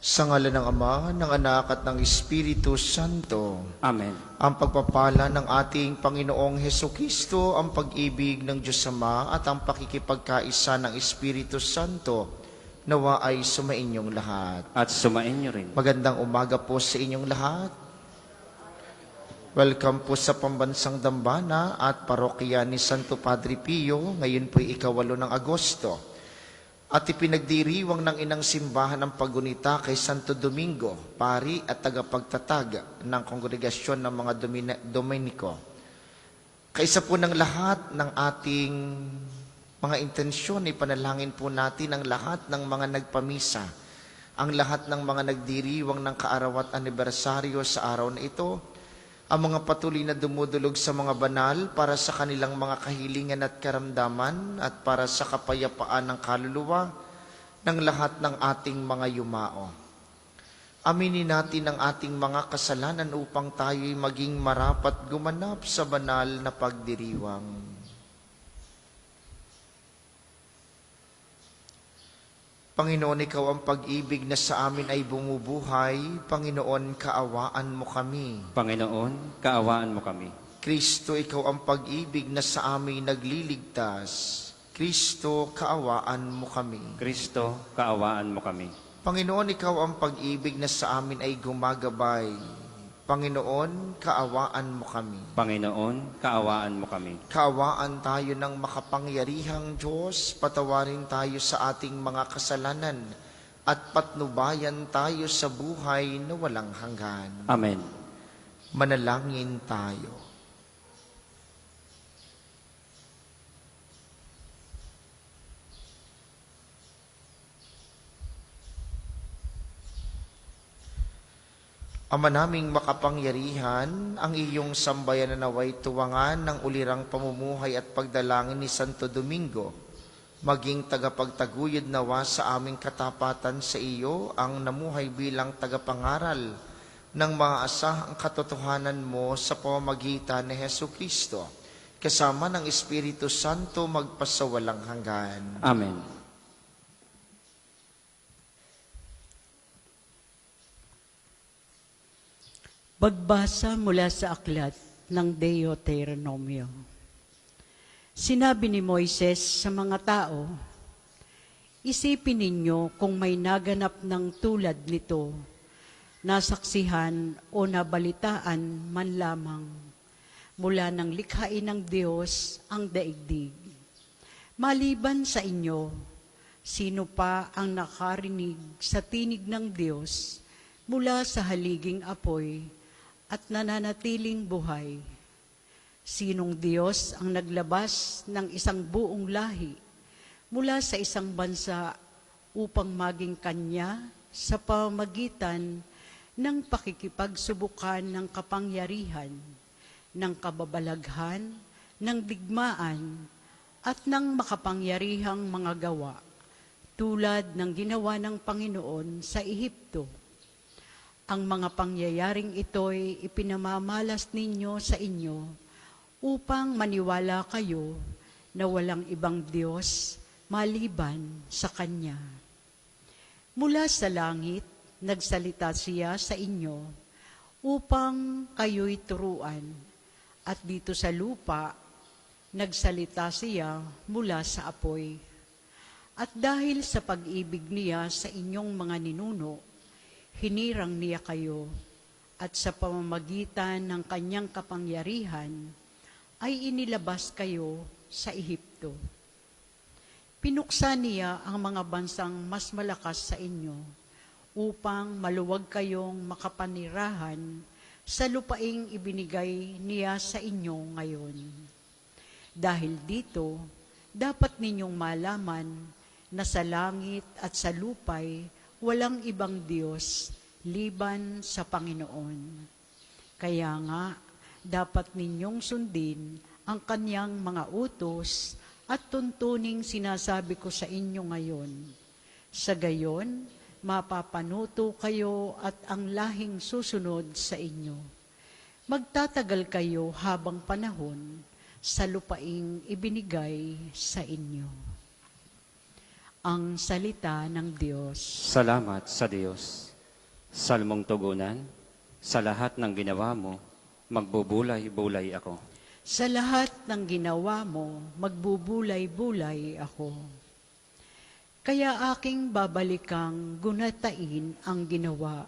Sa ngalan ng Ama, ng Anak at ng Espiritu Santo. Amen. Ang pagpapala ng ating Panginoong Hesukristo, ang pag-ibig ng Diyos Ama at ang pakikipagkaisa ng Espiritu Santo nawa ay sumainyong lahat. At sumain niyo rin. Magandang umaga po sa inyong lahat. Welcome po sa Pambansang Dambana at Parokya ni Santo Padre Pio. Ngayon po ay 8 ng Agosto. At ipinagdiriwang ng Inang Simbahan ng Paggunita kay Santo Domingo, pari at tagapagtatag ng kongregasyon ng mga Dominiko. Kaisa po ng lahat ng ating mga intensyon, ipanalangin po natin ang lahat ng mga nagpamisa, ang lahat ng mga nagdiriwang ng kaarawan at anibersaryo sa araw na ito, ang mga patuloy na dumudulog sa mga banal para sa kanilang mga kahilingan at karamdaman at para sa kapayapaan ng kaluluwa ng lahat ng ating mga yumao. Aminin natin ang ating mga kasalanan upang tayo'y maging marapat gumanap sa banal na pagdiriwang. Panginoon, Ikaw ang pag-ibig na sa amin ay bumubuhay. Panginoon, kaawaan mo kami. Panginoon, kaawaan mo kami. Kristo, Ikaw ang pag-ibig na sa amin nagliligtas. Kristo, kaawaan mo kami. Kristo, kaawaan mo kami. Panginoon, Ikaw ang pag-ibig na sa amin ay gumagabay. Panginoon, kaawaan mo kami. Panginoon, kaawaan mo kami. Kaawaan tayo ng makapangyarihang Diyos, patawarin tayo sa ating mga kasalanan, at patnubayan tayo sa buhay na walang hanggan. Amen. Manalangin tayo. Ama naming makapangyarihan, ang iyong sambayan na naway tuwangan ng ulirang pamumuhay at pagdalangin ni Santo Domingo, maging tagapagtaguyod nawa sa aming katapatan sa iyo ang namuhay bilang tagapangaral ng mga asahang katotohanan mo sa pamamagitan ni Hesukristo, kasama ng Espiritu Santo magpasawalang hanggan. Amen. Pagbasa mula sa aklat ng Deuteronomio. Sinabi ni Moises sa mga tao, isipin ninyo kung may naganap ng tulad nito, nasaksihan o nabalitaan man lamang mula ng likhain ng Diyos ang daigdig. Maliban sa inyo, sino pa ang nakarinig sa tinig ng Diyos mula sa haliging apoy at nananatiling buhay? Sinong Diyos ang naglabas ng isang buong lahi mula sa isang bansa upang maging kanya sa pamamagitan ng pakikipagsubukan ng kapangyarihan, ng kababalaghan, ng digmaan, at ng makapangyarihang mga gawa, tulad ng ginawa ng Panginoon sa Ehipto? Ang mga pangyayaring ito'y ipinamamalas ninyo sa inyo upang maniwala kayo na walang ibang Diyos maliban sa Kanya. Mula sa langit, nagsalita siya sa inyo upang kayo'y turuan, at dito sa lupa, nagsalita siya mula sa apoy. At dahil sa pag-ibig niya sa inyong mga ninuno, hinirang niya kayo, at sa pamamagitan ng kanyang kapangyarihan ay inilabas kayo sa Ehipto. Pinuksan niya ang mga bansang mas malakas sa inyo upang maluwag kayong makapanirahan sa lupaing ibinigay niya sa inyo ngayon. Dahil dito, dapat ninyong malaman na sa langit at sa lupay walang ibang Diyos liban sa Panginoon. Kaya nga, dapat ninyong sundin ang Kanyang mga utos at tuntuning sinasabi ko sa inyo ngayon. Sa gayon, mapapanuto kayo at ang lahing susunod sa inyo. Magtatagal kayo habang panahon sa lupaing ibinigay sa inyo. Ang salita ng Diyos. Salamat sa Diyos. Salmong tugunan, sa lahat ng ginawa mo, magbubulay-bulay ako. Sa lahat ng ginawa mo, magbubulay-bulay ako. Kaya aking babalikang gunatain ang ginawa.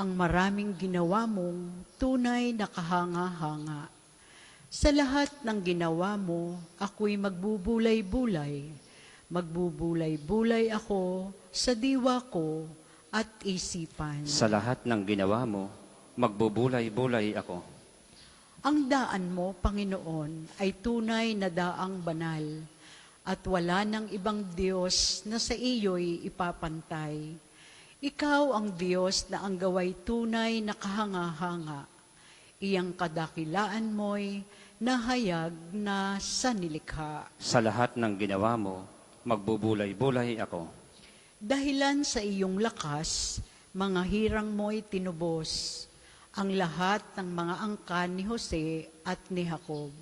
Ang maraming ginawa mong tunay na kahanga-hanga. Sa lahat ng ginawa mo, ako'y magbubulay-bulay. Magbubulay-bulay ako sa diwa ko at isipan. Sa lahat ng ginawa mo, magbubulay-bulay ako. Ang daan mo, Panginoon, ay tunay na daang banal, at wala ng ibang Diyos na sa iyo'y ipapantay. Ikaw ang Diyos na ang gaway tunay na kahanga-hanga. Iyang kadakilaan mo'y nahayag na sa nilikha. Sa lahat ng ginawa mo, magbubulay-bulay ako. Dahilan sa iyong lakas, mga hirang mo'y tinubos, ang lahat ng mga angkan ni Jose at ni Jacob.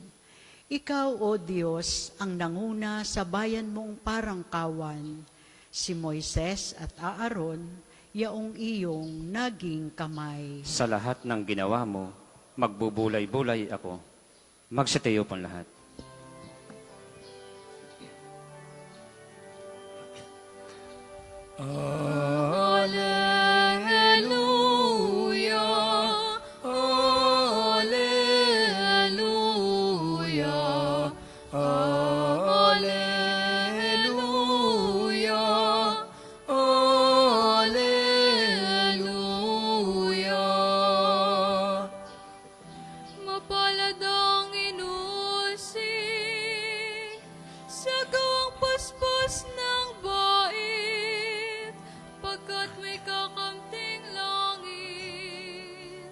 Ikaw, O Diyos, ang nanguna sa bayan mong parang kawan, si Moises at Aaron, yaong iyong naging kamay. Sa lahat ng ginawa mo, magbubulay-bulay ako. Magsitayo pong lahat. Alleluia, Alleluia, Alleluia, Alleluia. Mapalad ang inusig sa gawang paspas ng bait, pagkat may kakamting langit.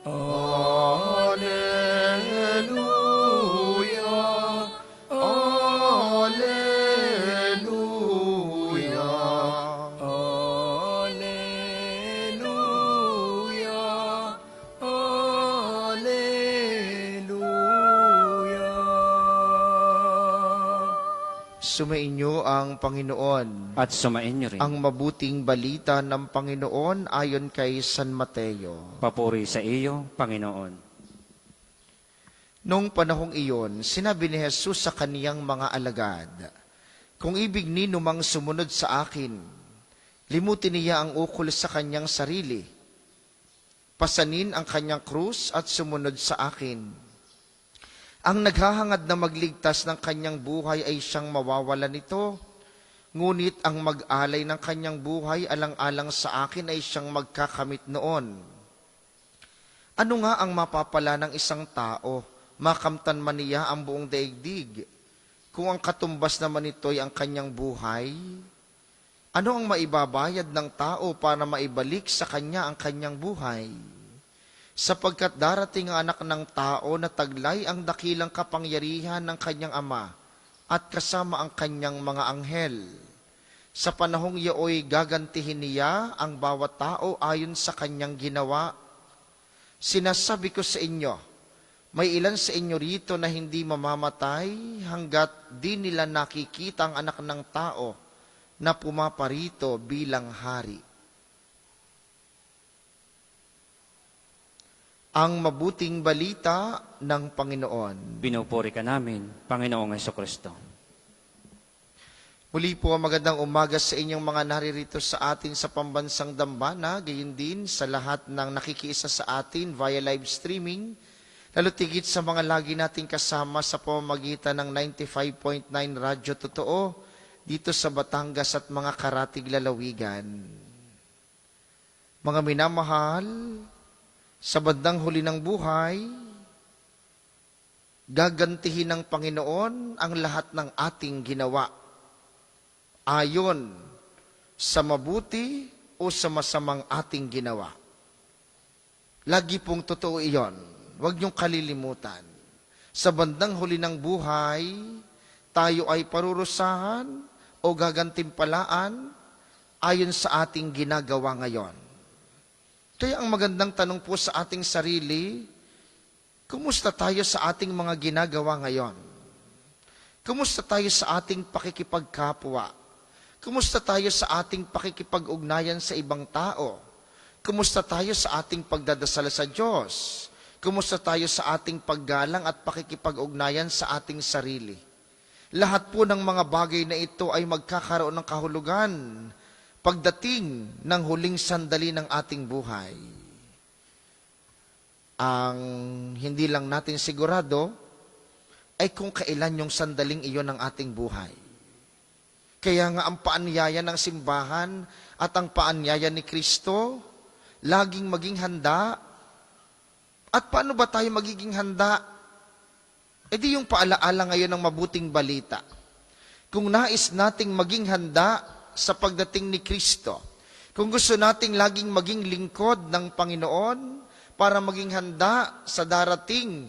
Alleluia, Alleluia, Alleluia, Alleluia. Sumainyo ang Panginoon. At sumainyo rin. Ang mabuting balita ng Panginoon ayon kay San Mateo. Papuri sa iyo, Panginoon. Noong panahong iyon, sinabi ni Jesus sa kaniyang mga alagad, "Kung ibig ninyo mang sumunod sa akin, limutin niya ang ukol sa kanyang sarili. Pasanin ang kanyang krus at sumunod sa akin. Ang naghahangad na magligtas ng kanyang buhay ay siyang mawawala nito. Ngunit ang mag-alay ng kanyang buhay alang-alang sa akin ay siyang magkakamit noon. Ano nga ang mapapala ng isang tao? Makamtan man niya ang buong daigdig. Kung ang katumbas naman nito'y ang kanyang buhay, ano ang maibabayad ng tao para maibalik sa kanya ang kanyang buhay? Sapagkat darating ang anak ng tao na taglay ang dakilang kapangyarihan ng kanyang ama at kasama ang kanyang mga anghel. Sa panahong iyo'y gagantihin niya ang bawat tao ayon sa kanyang ginawa. Sinasabi ko sa inyo, may ilan sa inyo rito na hindi mamamatay hanggat di nila nakikita ang anak ng tao na pumaparito bilang hari." Ang mabuting balita ng Panginoon. Pinupuri ka namin, Panginoong Hesukristo. Muli po, magandang umaga sa inyong mga naririto sa atin sa pambansang dambana, gayon din sa lahat ng nakikiisa sa atin via live streaming, lalo tigit sa mga lagi nating kasama sa pamamagitan ng 95.9 Radyo Totoo dito sa Batangas at mga karatig lalawigan. Mga minamahal, sa bandang huli ng buhay, gagantihin ng Panginoon ang lahat ng ating ginawa ayon sa mabuti o sa masamang ating ginawa. Lagi pong totoo iyon. Huwag niyong kalilimutan. Sa bandang huli ng buhay, tayo ay parurusahan o gagantimpalaan ayon sa ating ginagawa ngayon. Kaya ang magandang tanong po sa ating sarili, kumusta tayo sa ating mga ginagawa ngayon? Kumusta tayo sa ating pakikipagkapwa? Kumusta tayo sa ating pakikipag-ugnayan sa ibang tao? Kumusta tayo sa ating pagdadasal sa Diyos? Kumusta tayo sa ating paggalang at pakikipag-ugnayan sa ating sarili? Lahat po ng mga bagay na ito ay magkakaroon ng kahulugan pagdating ng huling sandali ng ating buhay. Ang hindi lang natin sigurado ay kung kailan yung sandaling iyon ng ating buhay. Kaya nga ang paanyaya ng simbahan at ang paanyaya ni Kristo, laging maging handa. At paano ba tayo magiging handa? E di yung paalaala ngayon ng mabuting balita. Kung nais nating maging handa sa pagdating ni Kristo, kung gusto nating laging maging lingkod ng Panginoon para maging handa sa darating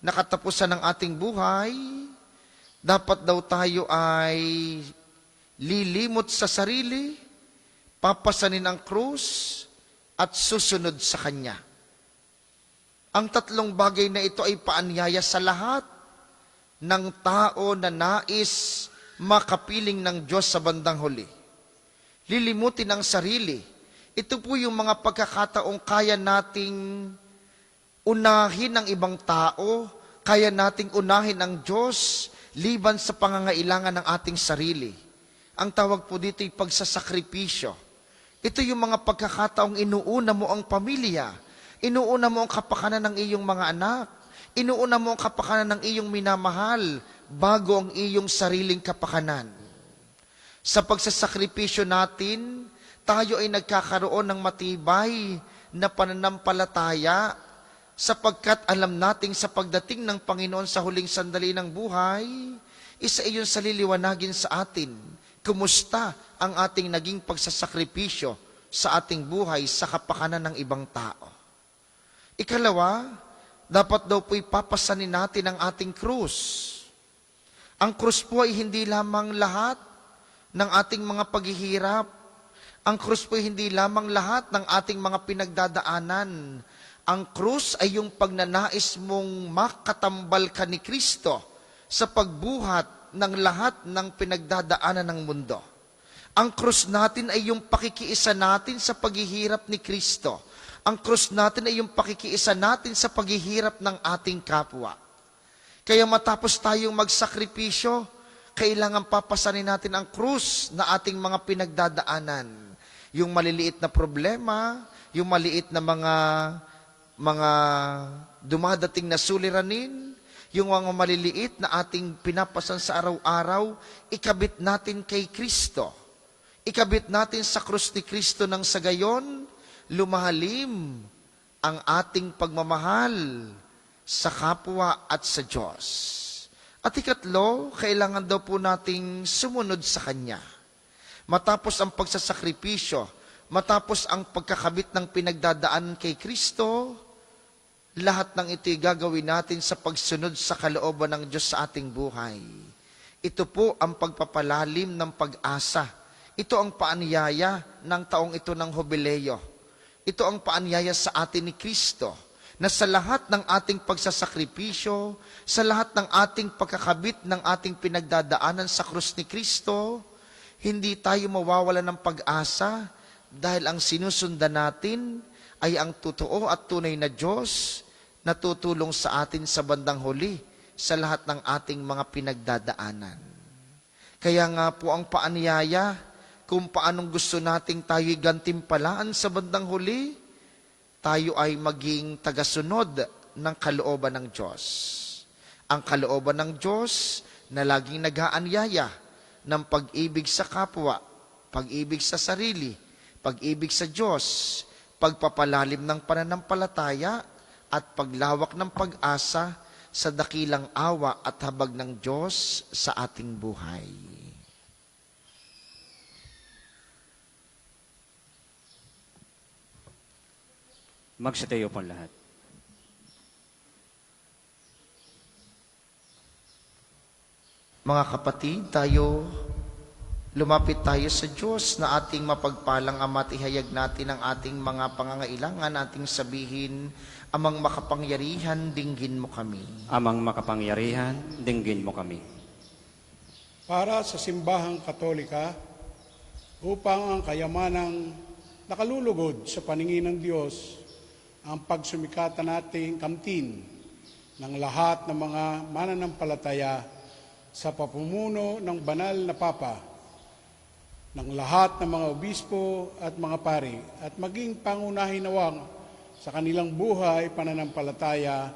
na katapusan ng ating buhay, dapat daw tayo ay lilimot sa sarili, papasanin ang krus, at susunod sa Kanya. Ang tatlong bagay na ito ay paanyaya sa lahat ng tao na nais makapiling ng Diyos sa bandang huli. Lilimutin ang sarili. Ito po yung mga pagkakataong kaya nating unahin ang ibang tao, kaya nating unahin ang Diyos liban sa pangangailangan ng ating sarili. Ang tawag po dito ay pagsasakripisyo. Ito yung mga pagkakataong inuuna mo ang pamilya, inuuna mo ang kapakanan ng iyong mga anak, inuuna mo ang kapakanan ng iyong minamahal bago ang iyong sariling kapakanan. Sa pagsasakripisyo natin, tayo ay nagkakaroon ng matibay na pananampalataya sapagkat alam nating sa pagdating ng Panginoon sa huling sandali ng buhay, isa iyon sa liliwanagin sa atin. Kumusta ang ating naging pagsasakripisyo sa ating buhay sa kapakanan ng ibang tao? Ikalawa, dapat daw po'y papasanin natin ang ating krus. Ang krus po ay hindi lamang lahat ng ating mga paghihirap. Ang krus po ay hindi lamang lahat ng ating mga pinagdadaanan. Ang krus ay yung pagnanais mong makatambal ka ni Kristo sa pagbuhat ng lahat ng pinagdadaanan ng mundo. Ang krus natin ay yung pakikiisa natin sa paghihirap ni Kristo. Ang krus natin ay yung pakikiisa natin sa paghihirap ng ating kapwa. Kaya matapos tayong magsakripisyo, kailangan papasanin natin ang krus na ating mga pinagdadaanan. Yung maliliit na problema, yung maliit na mga dumadating na suliranin, yung mga maliliit na ating pinapasan sa araw-araw, ikabit natin kay Kristo. Ikabit natin sa krus ni Kristo nang sa gayon, lumahalim ang ating pagmamahal sa kapwa at sa Diyos. At ikatlo, kailangan daw po nating sumunod sa Kanya. Matapos ang pagsasakripisyo, matapos ang pagkakabit ng pinagdadaan kay Kristo, lahat ng ito'y gagawin natin sa pagsunod sa kalooban ng Diyos sa ating buhay. Ito po ang pagpapalalim ng pag-asa. Ito ang paanyaya ng taong ito ng Jubileo. Ito ang paanyaya sa atin ni Kristo, na sa lahat ng ating pagsasakripisyo, sa lahat ng ating pagkakabit ng ating pinagdadaanan sa krus ni Kristo, hindi tayo mawawala ng pag-asa dahil ang sinusundan natin ay ang totoo at tunay na Diyos na tutulong sa atin sa bandang huli sa lahat ng ating mga pinagdadaanan. Kaya nga po ang paanyaya kung paanong gusto nating tayo'y gantimpalaan sa bandang huli, tayo ay maging tagasunod ng kalooban ng Diyos. Ang kalooban ng Diyos na laging nag-aanyaya ng pag-ibig sa kapwa, pag-ibig sa sarili, pag-ibig sa Diyos, pagpapalalim ng pananampalataya at paglawak ng pag-asa sa dakilang awa at habag ng Diyos sa ating buhay. Magsitayo po lahat. Mga kapatid, lumapit tayo sa Diyos na ating mapagpalang Ama at ihayag natin ang ating mga pangangailangan, ating sabihin, Amang makapangyarihan, dinggin mo kami. Amang makapangyarihan, dinggin mo kami. Para sa simbahang katolika, upang ang kayamanang nakalulugod sa paningin ng Diyos ang pagsumikata nating kamtin ng lahat ng mga mananampalataya sa papumuno ng banal na Papa, ng lahat ng mga obispo at mga pari, at maging pangunahinawang sa kanilang buhay pananampalataya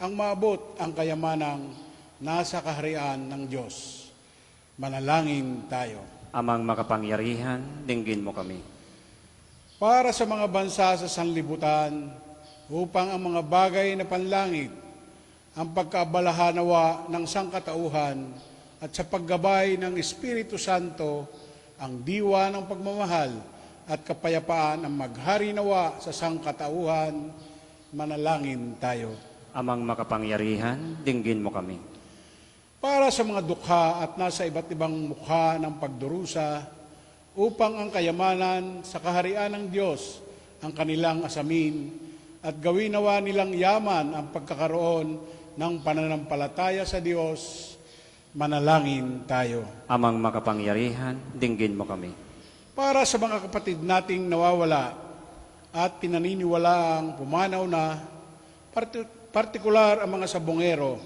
ang maabot ang kayamanang nasa kaharian ng Diyos. Manalangin tayo. Amang makapangyarihan, dinggin mo kami. Para sa mga bansa sa sanlibutan, upang ang mga bagay na panlangit, ang pagkaabalahan ng sangkatauhan at sa paggabay ng Espiritu Santo, ang diwa ng pagmamahal at kapayapaan ang maghari nawa sa sangkatauhan. Manalangin tayo. Amang makapangyarihan, dinggin mo kami. Para sa mga dukha at nasa iba't ibang mukha ng pagdurusa, upang ang kayamanan sa kaharian ng Diyos ang kanilang asamin at gawin nawa nilang yaman ang pagkakaroon ng pananampalataya sa Diyos. Manalangin tayo. Amang makapangyarihan, dinggin mo kami. Para sa mga kapatid nating nawawala at pinaniniwalaang pumanaw na, partikular ang mga sabongero,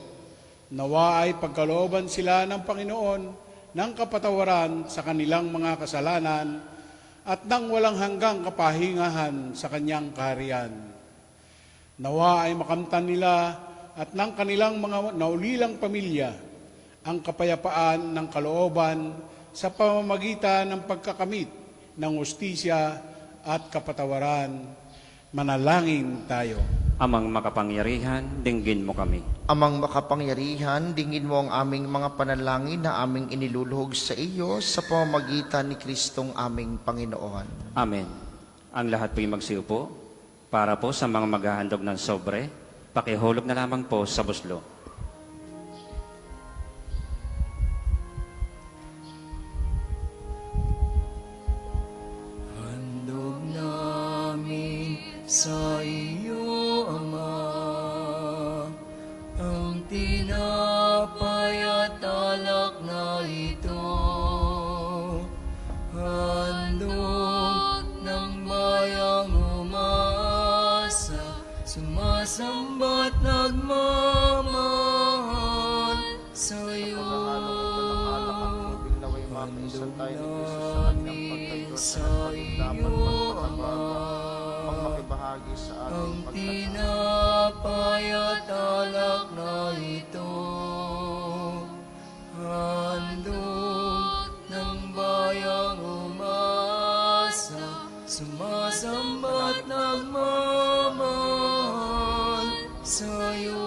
nawa ay pagkalooban sila ng Panginoon ng kapatawaran sa kanilang mga kasalanan at ng walang hanggang kapahingahan sa kanyang kaharian. Nawa ay makamtan nila at ng kanilang mga naulilang pamilya ang kapayapaan ng kalooban sa pamamagitan ng pagkakamit ng hustisya at kapatawaran. Manalangin tayo. Amang makapangyarihan, dinggin mo kami. Amang makapangyarihan, dingin mo ang aming mga panalangin na aming iniluluhog sa iyo sa pamamagitan ni Kristong aming Panginoon. Amen. Ang lahat po'y magsiupo para po sa mga maghahandog ng sobre. Pakihulog na lamang po sa buslo. Handog namin sa iyo, Ama, ang tinapay at alak na ito. Handog ng bayang umasa, sumasamba't nagmamahal sa iyo. Handog namin sa iyo, Ama, ang tinapay at alak na ito. Handog ng bayang umasa, sumasamba't nagmamahal sa iyo.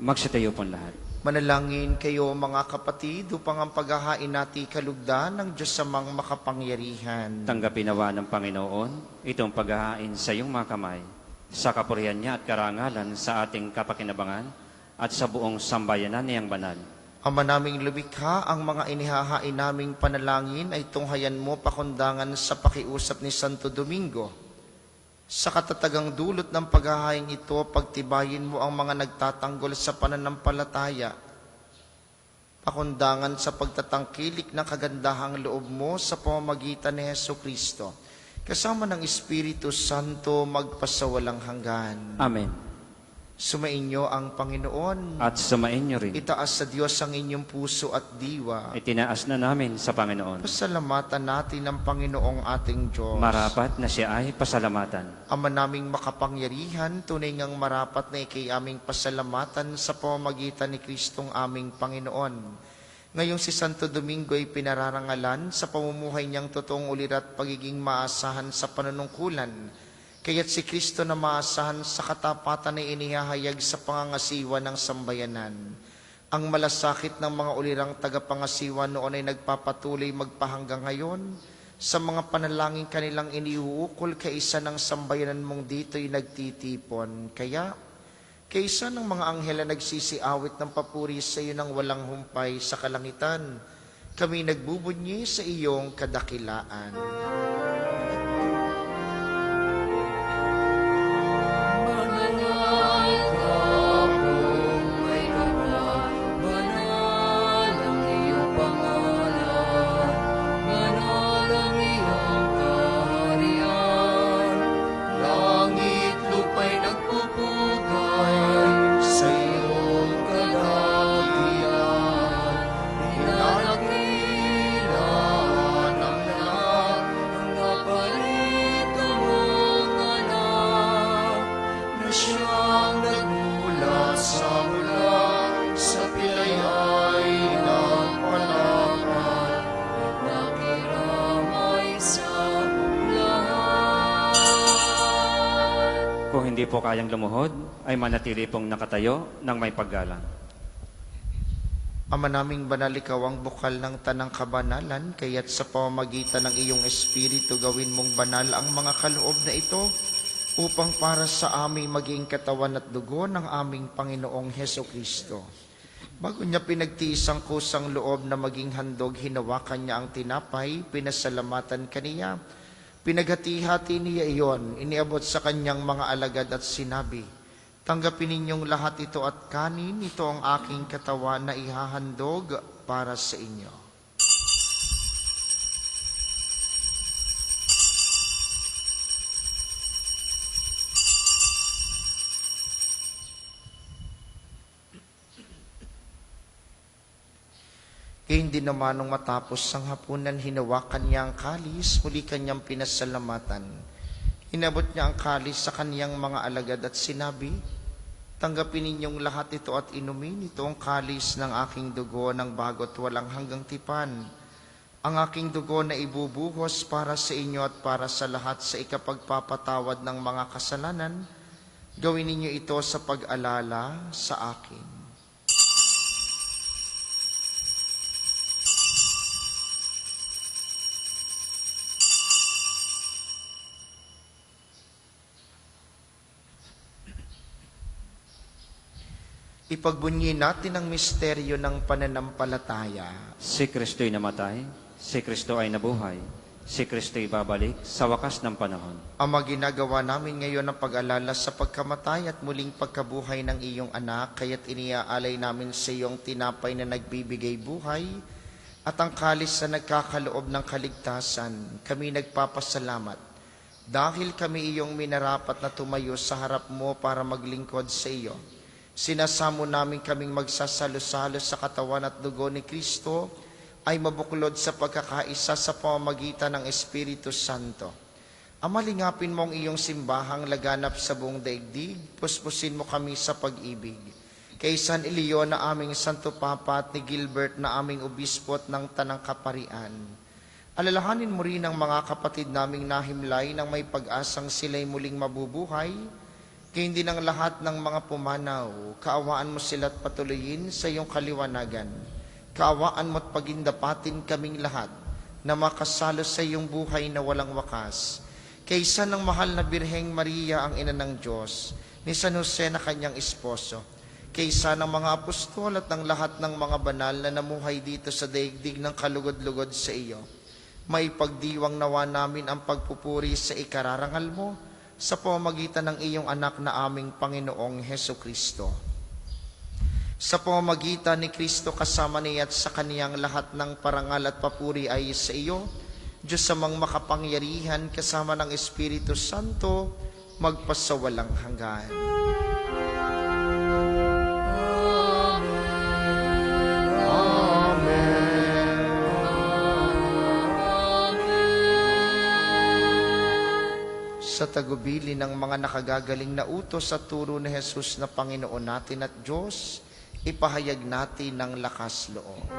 Magsitayo po lahat. Manalangin kayo mga kapatid upang ang paghahain natin kalugdan ng Diyos samang makapangyarihan. Tanggapin nawa ng Panginoon itong paghahain sa iyong mga kamay, sa kapurihan niya at karangalan sa ating kapakinabangan at sa buong sambayanan niyang banal. Ama naming lumikha, ang mga inihahain naming panalangin ay tunghayan mo pakundangan sa pakiusap ni Santo Domingo. Sa katatagang dulot ng paghahain ito, pagtibayin mo ang mga nagtatanggol sa pananampalataya. Pakundangan sa pagtatangkilik ng kagandahang loob mo sa pamamagitan ni Hesu Kristo. Kasama ng Espiritu Santo magpasawalang hanggan. Amen. Sumainyo ang Panginoon. At sumainyo rin. Itaas sa Diyos ang inyong puso at diwa. Itinaas na namin sa Panginoon. Pasalamatan natin ang Panginoong ating Diyos. Marapat na siya ay pasalamatan. Ama naming makapangyarihan, tunay ngang marapat na ikay aming pasalamatan sa pamamagitan ni Kristong aming Panginoon. Ngayong si Santo Domingo ay pinararangalan sa pamumuhay niyang totoong ulirat pagiging maasahan sa panunungkulan. Kaya't si Kristo na maasahan sa katapatan ay inihahayag sa pangangasiwa ng sambayanan. Ang malasakit ng mga ulirang tagapangasiwa noon ay nagpapatuloy magpahanggang ngayon. Sa mga panalangin kanilang iniuukol, kaisa ng sambayanan mong dito'y nagtitipon. Kaya, kaisa ng mga anghel na nagsisiawit ng papuri sa iyo ng walang humpay sa kalangitan, kami nagbubunyi sa iyong kadakilaan. Banal ang iyong pangalan, banal hindi po kayang lumuhod, ay manatili pong nakatayo ng may paggalang. Ama naming banal, ikaw ang bukal ng tanang kabanalan, kaya't sa pamamagitan ng iyong Espiritu gawin mong banal ang mga kaloob na ito, upang para sa aming maging katawan at dugo ng aming Panginoong Heso Kristo. Bago niya pinagtiis ang kusang loob na maging handog, hinawakan niya ang tinapay, pinasalamatan kaniya, pinaghati-hati niya iyon, iniabot sa kanyang mga alagad at sinabi, tanggapin ninyong lahat ito at kanin, ito ang aking katawan na ihahandog para sa inyo. Hindi naman nung matapos ang hapunan, hinawakan niya ang kalis, muli kanyang pinasalamatan. Inabot niya ang kalis sa kaniyang mga alagad at sinabi, tanggapin ninyong lahat ito at inumin, ito ang kalis ng aking dugo ng bago't walang hanggang tipan. Ang aking dugo na ibubuhos para sa inyo at para sa lahat sa ikapagpapatawad ng mga kasalanan, gawin ninyo ito sa pag-alala sa akin. Ipagbunyi natin ang misteryo ng pananampalataya. Si Kristo'y namatay, si Kristo ay nabuhay, si Kristo'y babalik sa wakas ng panahon. Ama, ginagawa namin ngayon ang pag-alala sa pagkamatay at muling pagkabuhay ng iyong anak, kaya't iniaalay namin sa iyong tinapay na nagbibigay buhay at ang kalis na nagkakaloob ng kaligtasan. Kami nagpapasalamat dahil kami iyong minarapat na tumayo sa harap mo para maglingkod sa iyo. Sinasamo namin kaming magsasalo-salo sa katawan at dugo ni Kristo ay mabuklod sa pagkakaisa sa pamamagitan ng Espiritu Santo. Amalingapin mo ang iyong simbahang laganap sa buong daigdig, puspusin mo kami sa pag-ibig. Kay San Elio na aming Santo Papa at ni Gilbert na aming obispo at ng Tanang Kaparian. Alalahanin mo rin ang mga kapatid naming nahimlay nang may pag-asang sila'y muling mabubuhay. Kaya hindi ng lahat ng mga pumanaw, kaawaan mo sila't patuloyin sa iyong kaliwanagan. Kaawaan mo at pagindapatin kaming lahat na makasalo sa iyong buhay na walang wakas. Kaysa ng mahal na Birheng Maria ang ina ng Diyos, ni San Jose na kanyang esposo, kaysa ng mga apostol at ng lahat ng mga banal na namuhay dito sa daigdig ng kalugod-lugod sa iyo, may pagdiwang nawa namin ang pagpupuri sa ikararangal mo, sa pamamagitan ng iyong anak na aming Panginoong Heso Kristo. Sa pamamagitan ni Kristo kasama niya at sa kaniyang lahat ng parangal at papuri ay sa iyo, Diyos samang makapangyarihan kasama ng Espiritu Santo, magpasawalang hanggan. Sa tagubili ng mga nakagagaling na utos at turo ni Jesus na Panginoon natin at Diyos, ipahayag natin ng lakas loob.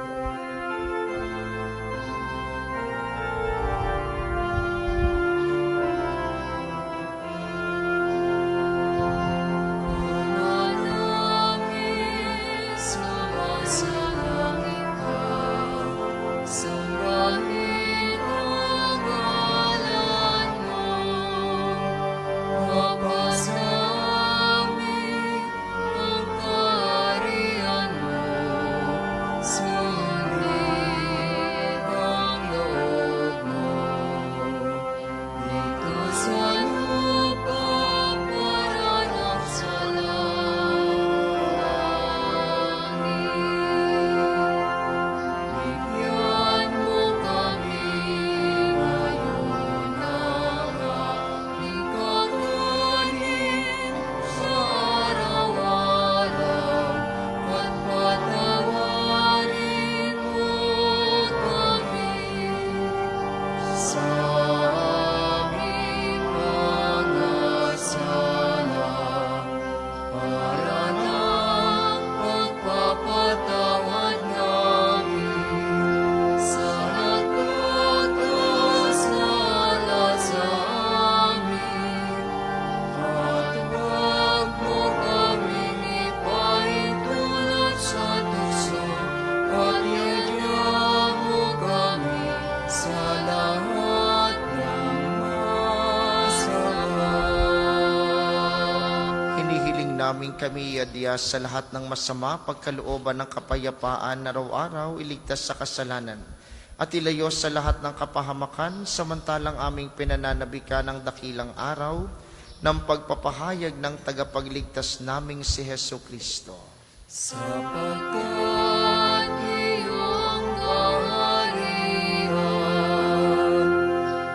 namin kami adya sa lahat ng masama, pagkalooban ng kapayapaan araw-araw, iligtas sa kasalanan. At ilayo sa lahat ng kapahamakan, samantalang aming pinananabikan ng dakilang araw ng pagpapahayag ng tagapagligtas naming si Hesu Kristo. Sapagkat iyong kaharian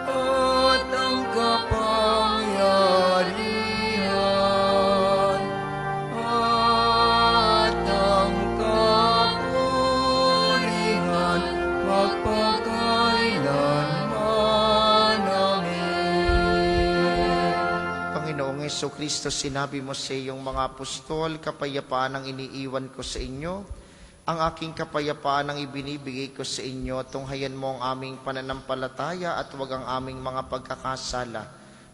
at ang kapangyarihan at ang kapurihan magpakailanman. Amen. Panginoong Hesu Kristo, sinabi mo sa iyong mga apostol, kapayapaan ang iniiwan ko sa inyo, ang aking kapayapaan ang ibinibigay ko sa inyo, tunghayan mo ang aming pananampalataya at huwag ang aming mga pagkakasala.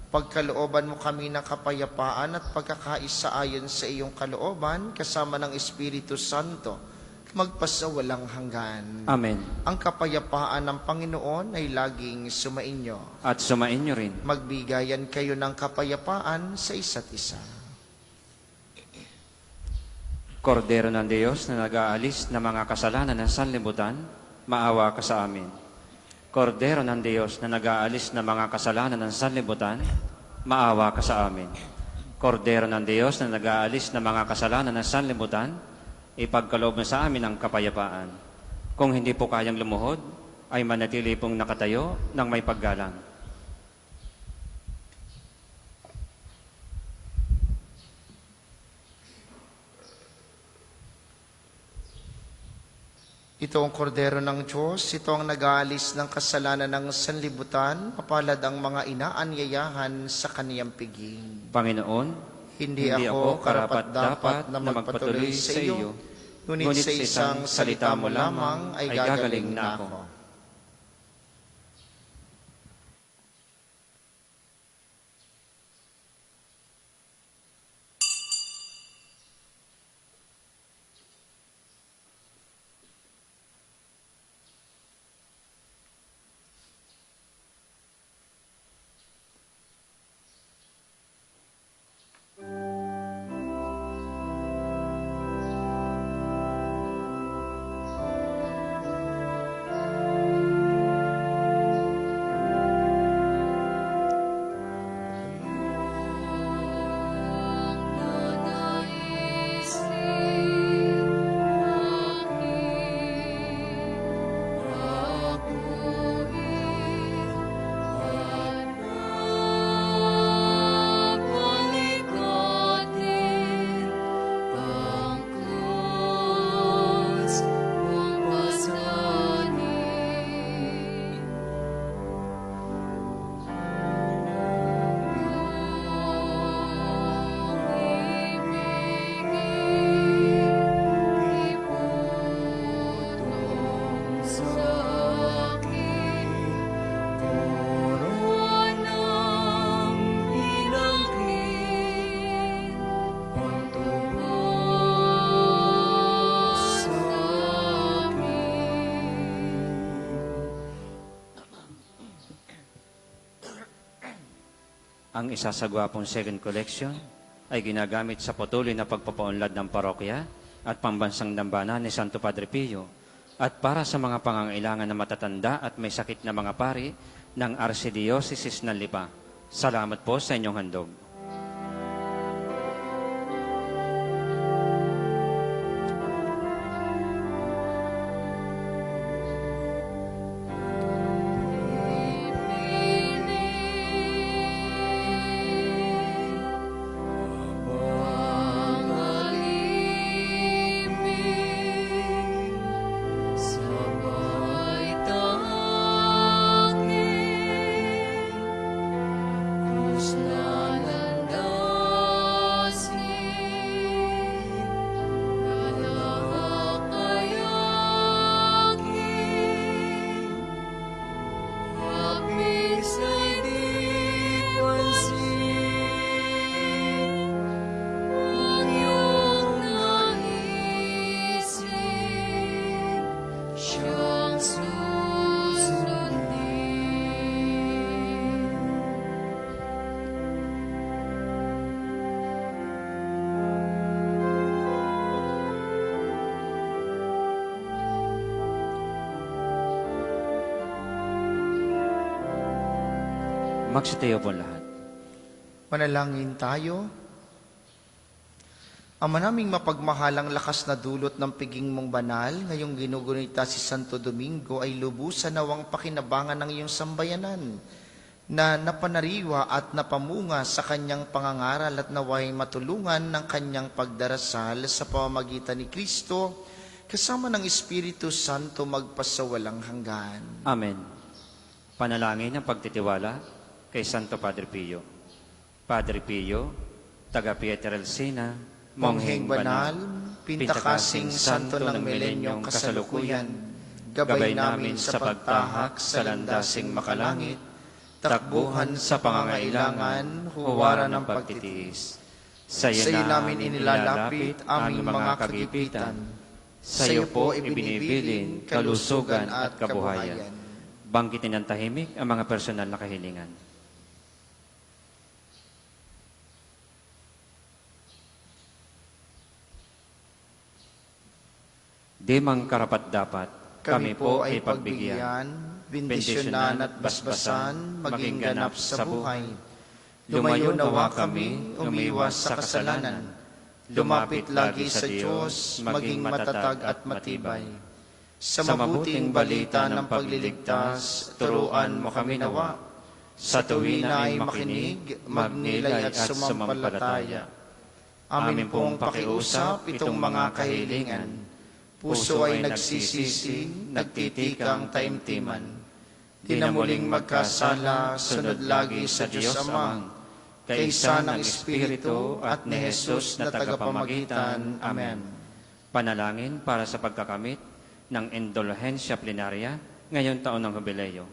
Pagkalooban mo kami ng kapayapaan at pagkakaisa ayon sa iyong kalooban, kasama ng Espiritu Santo, magpasawalang hanggan. Amen. Ang kapayapaan ng Panginoon ay laging sumainyo. At sumainyo rin. Magbigayan kayo ng kapayapaan sa isa't isa. Kordero ng Diyos na nag-aalis ng mga kasalanan ng sanlibutan, maawa ka sa amin. Kordero ng Diyos na nag-aalis ng mga kasalanan ng sanlibutan, maawa ka sa amin. Kordero ng Diyos na nag-aalis ng mga kasalanan ng sanlibutan, ipagkaloob mo sa amin ang kapayapaan. Kung hindi po kayang lumuhod, ay manatili pong nakatayo ng may paggalang. Ito ang kordero ng Diyos, ito ang nag-aalis ng kasalanan ng sanlibutan, mapalad ang mga inaanyayahan sa kaniyang piging. Panginoon, Hindi ako karapat-dapat na magpatuloy sa iyo, ngunit sa isang salita mo lamang ay gagaling na ako. Ang isa sa gwapong second collection ay ginagamit sa patuloy na pagpapaunlad ng parokya at pambansang dambana ni Santo Padre Pio at para sa mga pangangailangan na matatanda at may sakit na mga pari ng Archdiocese ng Lipa. Salamat po sa inyong handog. Sabay tangin, krus na Magsitayo po lahat. Manalangin tayo. Ama naming mapagmahalang lakas na dulot ng piging mong banal, ngayong ginugunita si Santo Domingo ay lubusan nawang pakinabangan ng iyong sambayanan na napanariwa at napamunga sa kanyang pangangaral at naway matulungan ng kanyang pagdarasal sa pamamagitan ni Kristo kasama ng Espiritu Santo magpasawalang hanggan. Amen. Panalangin ng pagtitiwala kay Santo Padre Pio. Padre Pio, taga Pietrelcina, Mongheng banal, pintakasing santo ng milenyong kasalukuyan, gabay namin sa pagtahak sa landasing makalangit, takbuhan sa pangangailangan, huwaran ng pagtitiis. Sa Sa iyo namin inilalapit aming mga kagipitan. Sa iyo po ibinibilin kalusugan at kabuhayan. Banggitin ng tahimik ang mga personal na kahilingan. Di mang karapat-dapat, Kami po ay pagbigyan, bendisyonan at basbasan, maging ganap sa buhay. Lumayo nawa kami, umiwas sa kasalanan. Lumapit lagi sa Diyos, maging matatag at matibay. Sa mabuting balita ng pagliligtas, turuan mo kami nawa. Sa tuwi na ay makinig, magnilay at sumampalataya. Amin pong pakiusap itong mga kahilingan. Puso ay nagsisisi, nagtitikang taimtiman. Di na muling magkasala, sunod lagi sa Diyos Amang, kaisa ng Espiritu at ni Jesus na tagapamagitan. Amen. Panalangin para sa pagkakamit ng indulhensya plenarya ngayon taon ng jubileo.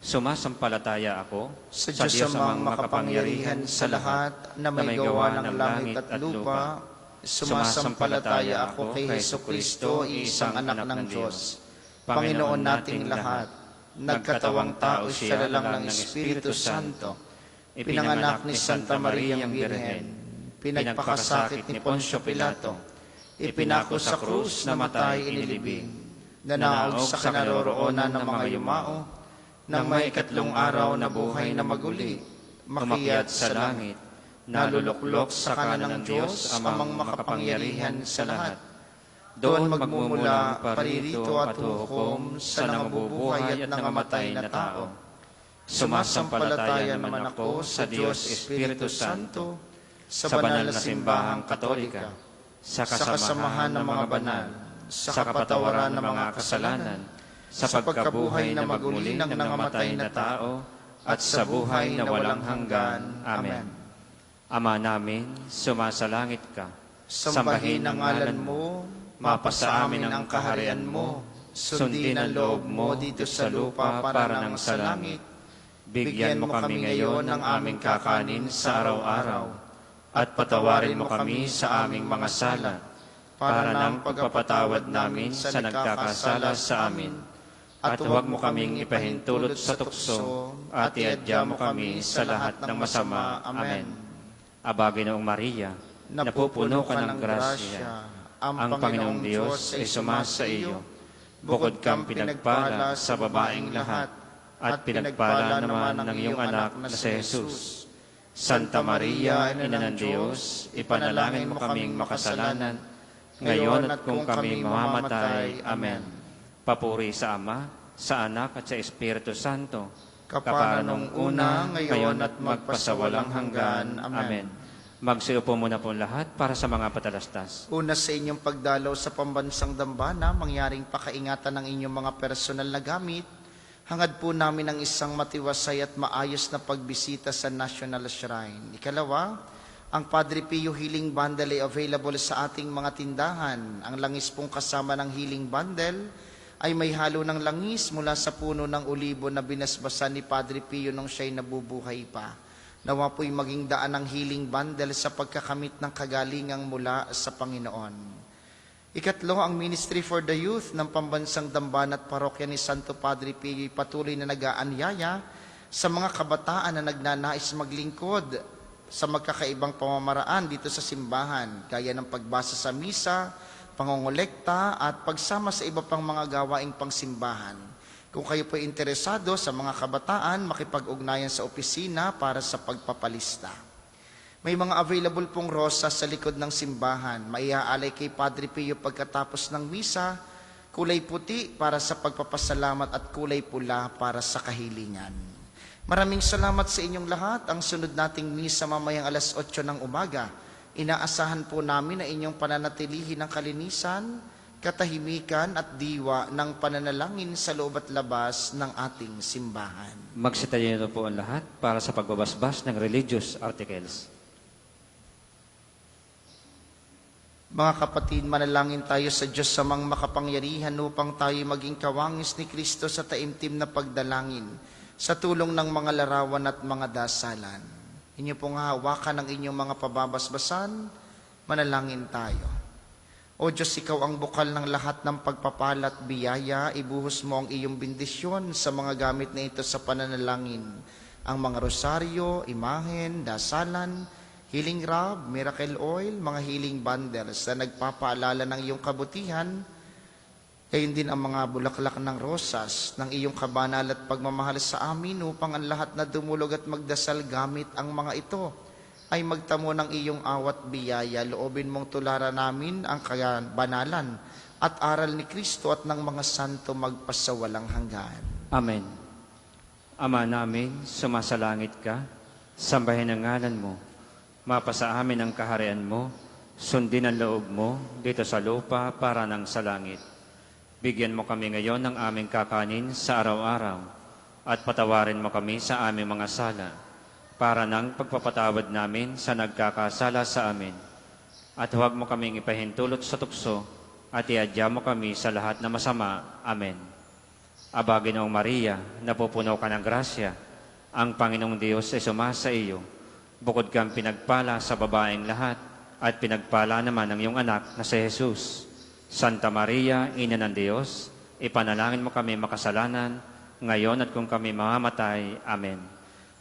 Sumasampalataya ako Sa Diyos Amang makapangyarihan sa lahat na may gawa ng langit at lupa, sumasampalataya ako kay Jesucristo, isang anak ng Diyos, Panginoon nating lahat. Nagkatawang tao siya lang ng Espiritu Santo, ipinanganak ni Santa Maria ang Birhen, pinagpakasakit ni Poncio Pilato, ipinako sa krus, namatay, inilibing, nanaog sa kinaroroonan ng mga yumao, nang may ikatlong araw na buhay na maguli, makiat sa langit, naluluklok sa kanan ng Diyos, amang makapangyarihan sa lahat. Doon magmumula paririto at hukom sa nangabubuhay at nangamatay na tao. Sumasampalataya naman ako sa Diyos Espiritu Santo, sa banal na simbahang katolika, sa kasamahan ng mga banal, sa kapatawaran ng mga kasalanan, sa pagkabuhay na maguli ng nangamatay na tao, at sa buhay na walang hanggan. Amen. Ama namin, sumasalangit ka. Sambahin ang ngalan mo, mapasa amin ang kaharian mo, sundin ang loob mo dito sa lupa para nang sa langit. Bigyan mo kami ngayon ng aming kakanin sa araw-araw, at patawarin mo kami sa aming mga sala, para nang pagpapatawad namin sa nagkakasala sa amin. At huwag mo kaming ipahintulot sa tukso, at iadya mo kami sa lahat ng masama. Amen. Aba, Ginoong Maria, napupuno ka ng grasya. Ang Panginoong Diyos ay sumasa iyo. Bukod kang pinagpala sa babaeng lahat, at pinagpala naman ng iyong anak na si Jesus. Santa Maria, Ina ng Diyos, ipanalangin mo kaming makasalanan, ngayon at kung kami mamamatay. Amen. Papuri sa Ama, sa Anak at sa Espiritu Santo, Kapara nung una, ngayon at magpasawalang hanggan. Amen. Magsiupo muna po lahat para sa mga patalastas. Una sa inyong pagdalaw sa pambansang dambana, mangyaring pakaingatan ng inyong mga personal na gamit. Hangad po namin ang isang matiwasay at maayos na pagbisita sa National Shrine. Ikalawa, ang Padre Pio Healing Bundle ay available sa ating mga tindahan. Ang langis pong kasama ng Healing Bundle ay may halo ng langis mula sa puno ng olibo na binasbasan ni Padre Pio nung siya'y nabubuhay pa. Nawa po'y maging daan ng Healing Bundle sa pagkakamit ng kagalingang mula sa Panginoon. Ikatlo, ang Ministry for the Youth ng Pambansang Dambana at Parokya ni Santo Padre Pio patuloy na nag-aanyaya sa mga kabataan na nagnanais maglingkod sa magkakaibang pamamaraan dito sa simbahan, gaya ng pagbasa sa misa, pangongolekta at pagsama sa iba pang mga gawaing pangsimbahan. Kung kayo po interesado sa mga kabataan, makipag-ugnayan sa opisina para sa pagpapalista. May mga available pong rosas sa likod ng simbahan. Maiaalay kay Padre Pio pagkatapos ng misa, kulay puti para sa pagpapasalamat at kulay pula para sa kahilingan. Maraming salamat sa inyong lahat. Ang sunod nating misa mamayang alas 8 ng umaga. Inaasahan po namin na inyong pananatilihin ang kalinisan, katahimikan at diwa ng pananalangin sa loob at labas ng ating simbahan. Magsitayo po ang lahat para sa pagbabasbas ng religious articles. Mga kapatid, manalangin tayo sa Diyos samang makapangyarihan upang tayo maging kawangis ni Kristo sa taimtim na pagdalangin sa tulong ng mga larawan at mga dasalan. Inyo pong hawakan ang inyong mga pababasbasan, manalangin tayo. O Diyos, Ikaw ang bukal ng lahat ng pagpapala at biyaya, ibuhos mo ang iyong bendisyon sa mga gamit na ito sa pananalangin. Ang mga rosaryo, imahen, dasalan, healing rub, miracle oil, mga healing bundles na nagpapaalala ng iyong kabutihan, gayon din ang mga bulaklak ng rosas ng iyong kabanal at pagmamahal sa amin upang ang lahat na dumulog at magdasal gamit ang mga ito ay magtamo ng iyong awat biyaya. Loobin mong tularan namin ang kabanalan at aral ni Kristo at ng mga santo magpasawalang hanggan. Amen. Ama namin, sumasalangit ka, sambahin ang ngalan mo, mapasa amin ang kaharian mo, sundin ang loob mo dito sa lupa para nang sa langit. Bigyan mo kami ngayon ng aming kakanin sa araw-araw at patawarin mo kami sa aming mga sala para nang pagpapatawad namin sa nagkakasala sa amin. At huwag mo kaming ipahintulot sa tukso at iadya mo kami sa lahat na masama. Amen. Aba, Ginoong Maria, napupuno ka ng grasya, ang Panginoong Diyos ay sumasa iyo. Bukod kang pinagpala sa babaeng lahat at pinagpala naman ang iyong anak na si Jesus. Santa Maria, Ina ng Diyos, ipanalangin mo kami makasalanan, ngayon at kung kami mamamatay. Amen.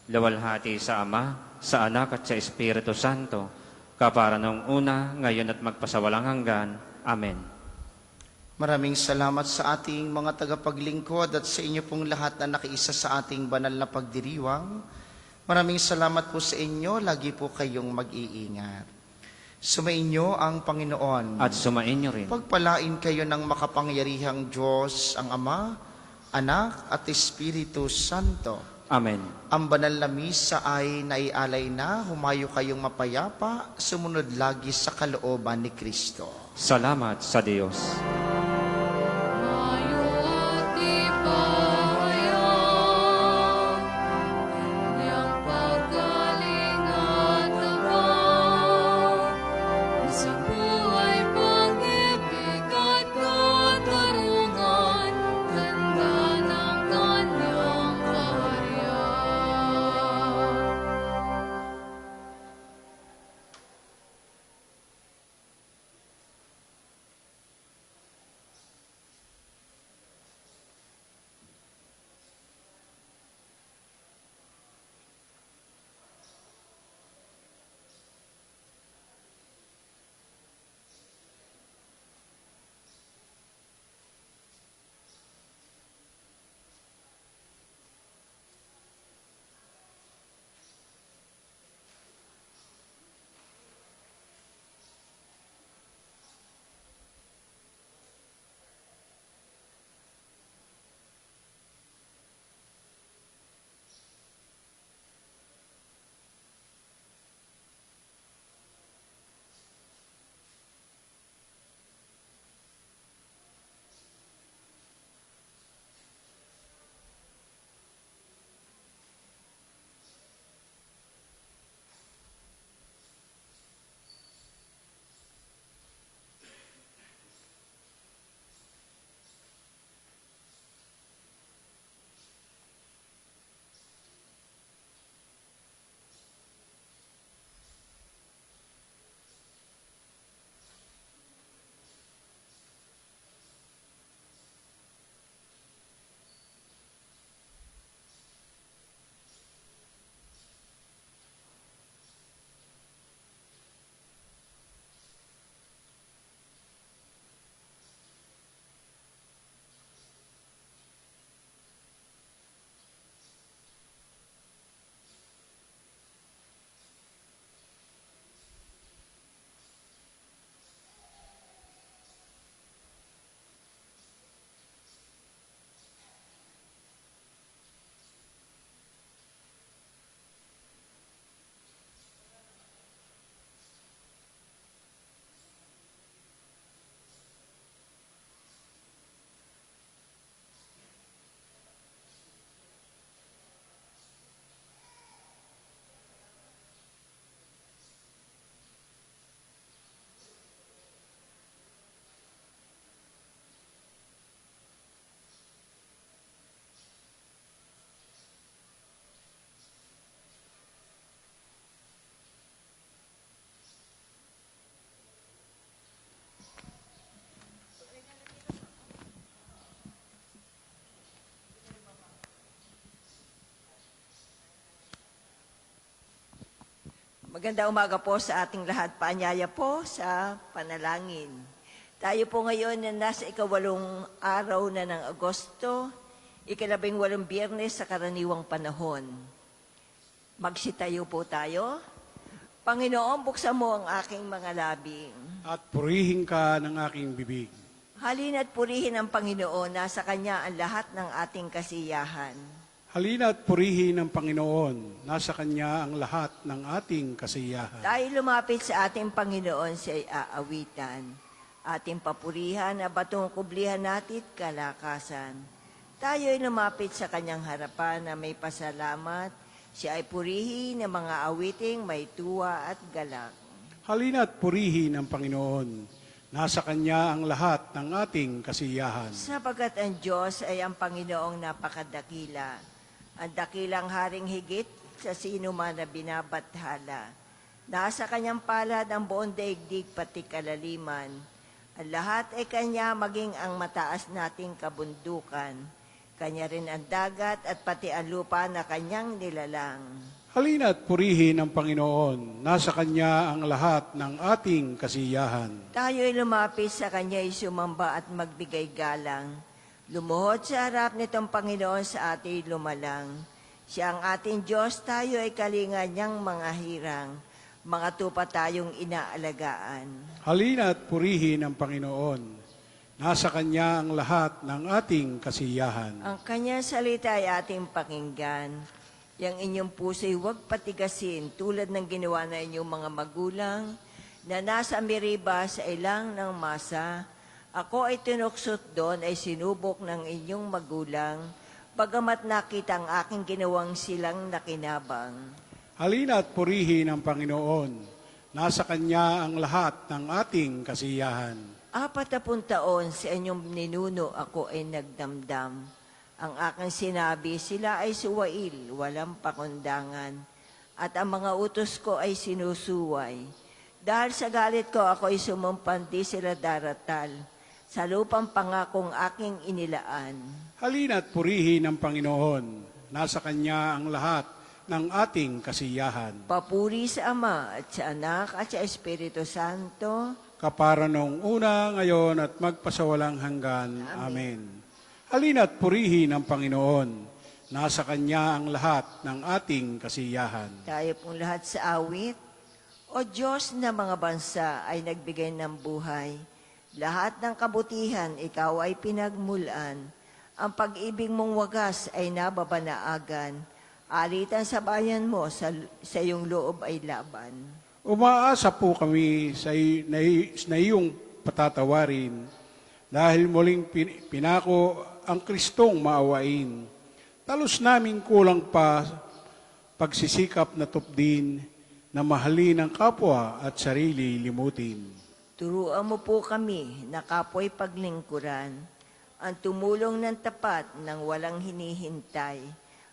Luwalhati sa Ama, sa Anak at sa Espiritu Santo, kapara noong una, ngayon at magpasawalang hanggan. Amen. Maraming salamat sa ating mga tagapaglingkod at sa inyo pong lahat na nakiisa sa ating banal na pagdiriwang. Maraming salamat po sa inyo, lagi po kayong mag-iingat. Sumainyo ang Panginoon. At sumainyo rin. Pagpalain kayo ng makapangyarihang Diyos, ang Ama, Anak at Espiritu Santo. Amen. Ang banal na misa ay naialay na, humayo kayong mapayapa, sumunod lagi sa kalooban ni Kristo. Salamat sa Diyos. Maganda umaga po sa ating lahat. Paanyaya po sa panalangin. Tayo po ngayon na nasa ikawalong araw na ng Agosto, ikalabing-walong Biyernes sa karaniwang panahon. Magsitayo po tayo. Panginoon, buksan mo ang aking mga labing. At purihin ka ng aking bibig. Halina't purihin ang Panginoon, nasa Kanya ang lahat ng ating kasiyahan. Halina at purihin ng Panginoon. Nasa Kanya ang lahat ng ating kasiyahan. Tayo lumapit sa ating Panginoon sa aawitan. Ating papurihan na batong kublihan natin kalakasan. Tayo'y lumapit sa Kanyang harapan na may pasalamat. Siya ay purihin ng mga awiting may tuwa at galak. Halina at purihin ng Panginoon. Nasa Kanya ang lahat ng ating kasiyahan. Sapagkat ang Diyos ay ang Panginoong napakadakila. Ang dakilang haring higit sa sino man na binabathala. Nasa Kanyang palad ang buong daigdig pati kalaliman. Ang lahat ay Kanya maging ang mataas nating kabundukan. Kanya rin ang dagat at pati ang lupa na Kanyang nilalang. Halina at purihin ng Panginoon. Nasa Kanya ang lahat ng ating kasiyahan. Tayo'y lumapit sa Kanya'y sumamba at magbigay galang. Lumuhod sa harap nitong Panginoon sa ating lumalang. Siya ang ating Diyos, tayo ay kalinga niyang mga hirang. Mga tupa tayong inaalagaan. Halina at purihin ng Panginoon. Nasa Kanya ang lahat ng ating kasiyahan. Ang Kanyang salita ay ating pakinggan. Yang inyong puso'y huwag patigasin tulad ng ginawa na inyong mga magulang na nasa Meriba sa ilang ng masa. Ako ay tinuksot doon ay sinubok ng inyong magulang, bagamat nakita ang aking ginawang silang nakinabang. Halina at purihin ang Panginoon. Nasa Kanya ang lahat ng ating kasiyahan. 40 taon sa inyong ninuno ako ay nagdamdam. Ang aking sinabi, sila ay suwail, walang pakundangan. At ang mga utos ko ay sinusuway. Dahil sa galit ko ako ay sumumpan, di sila daratal. Sa lupang pangakong aking inilaan. Halina at purihin ang Panginoon. Nasa Kanya ang lahat ng ating kasiyahan. Papuri sa Ama at sa Anak at sa Espiritu Santo. Kapara noong una, ngayon at magpasawalang hanggan. Amen. Halina at purihin ang Panginoon. Nasa Kanya ang lahat ng ating kasiyahan. Tayo pong lahat sa awit. O Diyos na mga bansa ay nagbigay ng buhay. Lahat ng kabutihan, ikaw ay pinagmulan. Ang pag-ibig mong wagas ay nababanaagan. Alitan sa bayan mo, sa iyong loob ay laban. Umaasa po kami na iyong patatawarin dahil muling pinako ang Kristong maawain. Talos namin kulang pa pagsisikap na tupdin na mahalin ang kapwa at sarili limutin. Turuan mo po kami na kapwa'y paglingkuran, ang tumulong ng tapat ng walang hinihintay.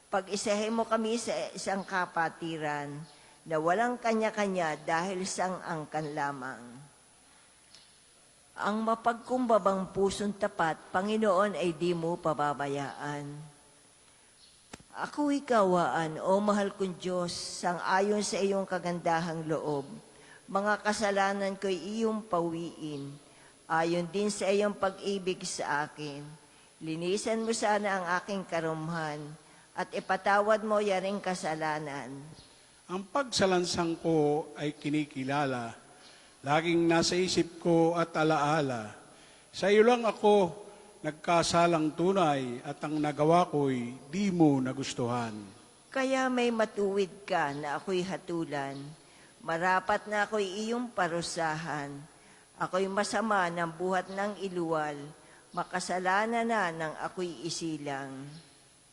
Pag-isahin mo kami sa isang kapatiran na walang kanya-kanya dahil sang angkan lamang. Ang mapagkumbabang pusong tapat, Panginoon, ay di mo pababayaan. Ako'y kawaan, o mahal kong Diyos, sang-ayon sa iyong kagandahang loob. Mga kasalanan ko'y iyong pawiin, ayon din sa iyong pag-ibig sa akin. Linisan mo sana ang aking karumhan, at ipatawad mo yaring kasalanan. Ang pagsalansang ko ay kinikilala, laging nasa isip ko at alaala. Sa iyo lang ako nagkasalang tunay at ang nagawa ko'y di mo nagustuhan. Kaya may matuwid ka na ako'y hatulan, marapat na ako'y iyong parusahan. Ako'y masama ng buhat ng iluwal, makasalanan na ng ako'y isilang.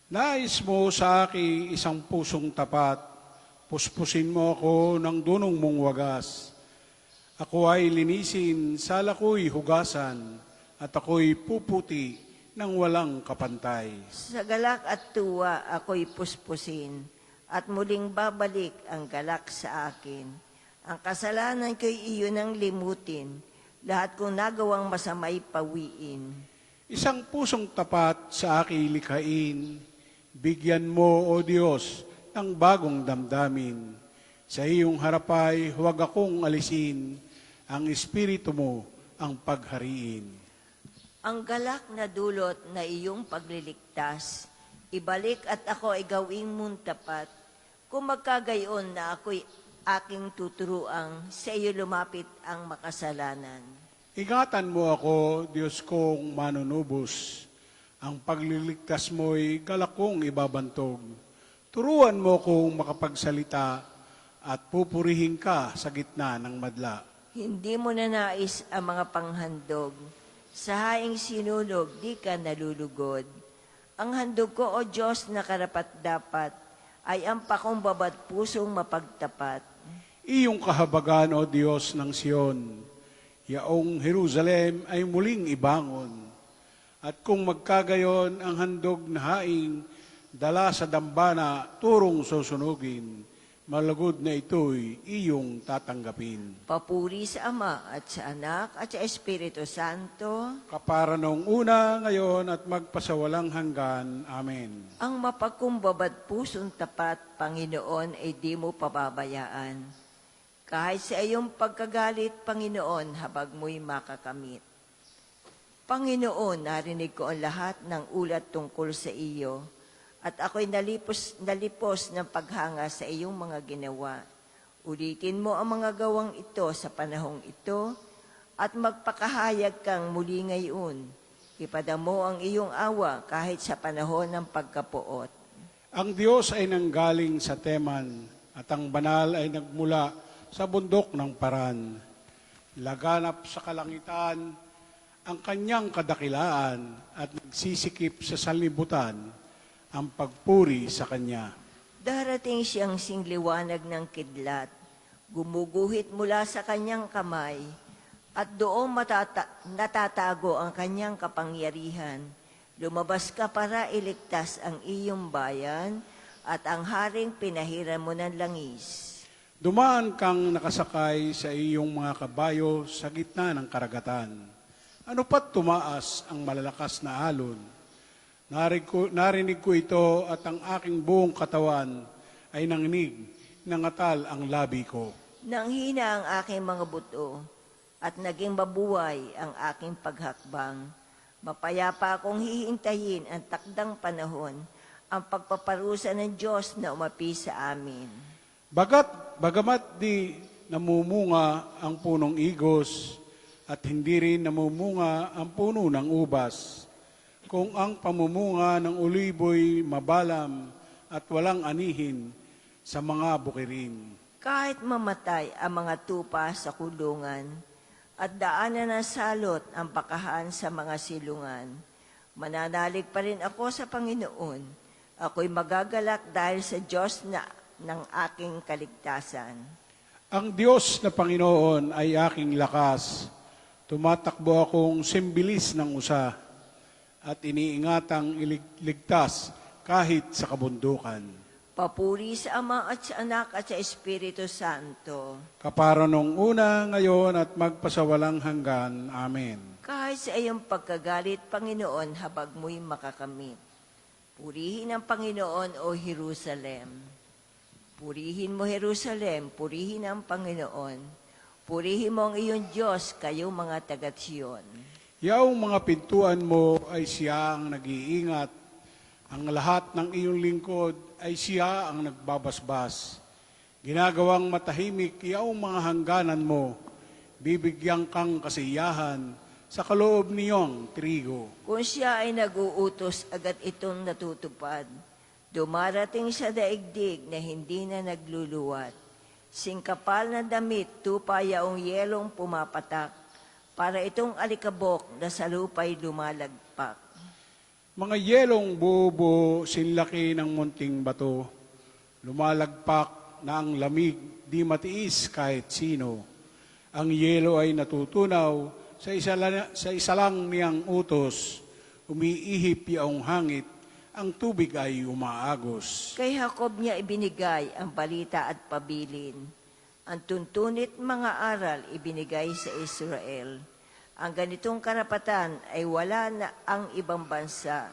Nais mo sa akin isang pusong tapat, puspusin mo ako ng dunong mong wagas. Ako ay linisin, sala ko'y hugasan, at ako'y puputi ng walang kapantay. Sa galak at tuwa ako'y puspusin, at muling babalik ang galak sa akin. Ang kasalanan ko'y iyon ang limutin, lahat kong nagawang masamay pawiin. Isang pusong tapat sa aking likhain, bigyan mo, O Diyos, ng bagong damdamin. Sa iyong harapay, huwag akong alisin, ang Espiritu mo ang paghariin. Ang galak na dulot na iyong pagliligtas, ibalik at ako ay gawing mong tapat. Kung magkagayon na ako'y aking tuturuang, sa iyo lumapit ang makasalanan. Ingatan mo ako, Diyos kong manunubos. Ang pagliligtas mo'y galak kong ibabantog. Turuan mo kong makapagsalita at pupurihin ka sa gitna ng madla. Hindi mo na nais ang mga panghandog. Sa haing sinunog, di ka nalulugod. Ang handog ko, O Diyos, na karapat-dapat, ay ang pakumbabad pusong mapagtapat. Iyong kahabagan, O Diyos ng Siyon, yaong Jerusalem ay muling ibangon. At kung magkagayon ang handog na haing, dala sa dambana, turong susunugin, malugod na ito'y iyong tatanggapin. Papuri sa Ama at sa Anak at sa Espiritu Santo, Kapara noong una, ngayon at magpasawalang hanggan. Amen. ang mapagkumbabad pusong tapat, Panginoon, ay di mo pababayaan. Kahit sa iyong pagkagalit, Panginoon, habag mo'y makakamit. Panginoon, narinig ko ang lahat ng ulat tungkol sa iyo, at ako'y nalipos ng paghanga sa iyong mga ginawa. Ulitin mo ang mga gawang ito sa panahong ito, at magpakahayag kang muli ngayon. Ipadamo ang iyong awa kahit sa panahon ng pagkapuot. Ang Diyos ay nanggaling sa Teman, at ang banal ay nagmula sa bundok ng Paran. Laganap sa kalangitan ang kanyang kadakilaan at nagsisikip sa sanlibutan ang pagpuri sa kanya. Darating siyang singliwanag ng kidlat, gumuguhit mula sa kanyang kamay, at doon natatago ang kanyang kapangyarihan. Lumabas ka para iligtas ang iyong bayan, at ang haring pinahiran mo ng langis. Dumaan kang nakasakay sa iyong mga kabayo sa gitna ng karagatan. Ano pat tumaas ang malalakas na alon? Narinig ko ito at ang aking buong katawan ay nanginig, nangatal ang labi ko. Nanghina ang aking mga buto, at naging mabuhay ang aking paghakbang. Mapayapa akong hihintayin ang takdang panahon, ang pagpaparusa ng Diyos na umapi sa amin. Bagamat di namumunga ang punong igos at hindi rin namumunga ang puno ng ubas, kung ang pamumunga ng oliboy mabalam at walang anihin sa mga bukirin. Kahit mamatay ang mga tupa sa kulungan, at daanan ng salot ang pakahan sa mga silungan, mananalig pa rin ako sa Panginoon. Ako'y magagalak dahil sa Diyos ng aking kaligtasan. Ang Diyos na Panginoon ay aking lakas. Tumatakbo akong simbilis ng usa at iniingatang iligtas kahit sa kabundukan. Papuri sa Ama at sa Anak at sa Espiritu Santo. Kapara nung una, ngayon at magpasawalang hanggan. Amen. Kahit sa iyong pagkagalit, Panginoon, habag mo'y makakamit. Purihin ang Panginoon, O Jerusalem. Purihin mo, Jerusalem, purihin ang Panginoon. Purihin mo ang iyong Diyos, kayong mga taga-Sion. Yaong mga pintuan mo ay siya ang nag-iingat. Ang lahat ng iyong lingkod ay siya ang nagbabasbas. Ginagawang matahimik yaong mga hangganan mo. Bibigyan kang kasiyahan sa kaloob niyong trigo. Kung siya ay nag-uutos, agad itong natutupad. Dumarating sa daigdig na hindi na nagluluwat. Singkapal na damit, tupa yaong yelong pumapatak, para itong alikabok na sa lupa'y lumalagpak. Mga yelong bubo sinlaki ng munting bato, lumalagpak na ang lamig di matiis kahit sino. Ang yelo ay natutunaw sa isa lang niyang utos, umiihip yaong hangit, ang tubig ay umaagos. Kay Jacob niya ibinigay ang balita at pabilin. Ang tuntunit mga aral ibinigay sa Israel. Ang ganitong karapatan ay wala na ang ibang bansa,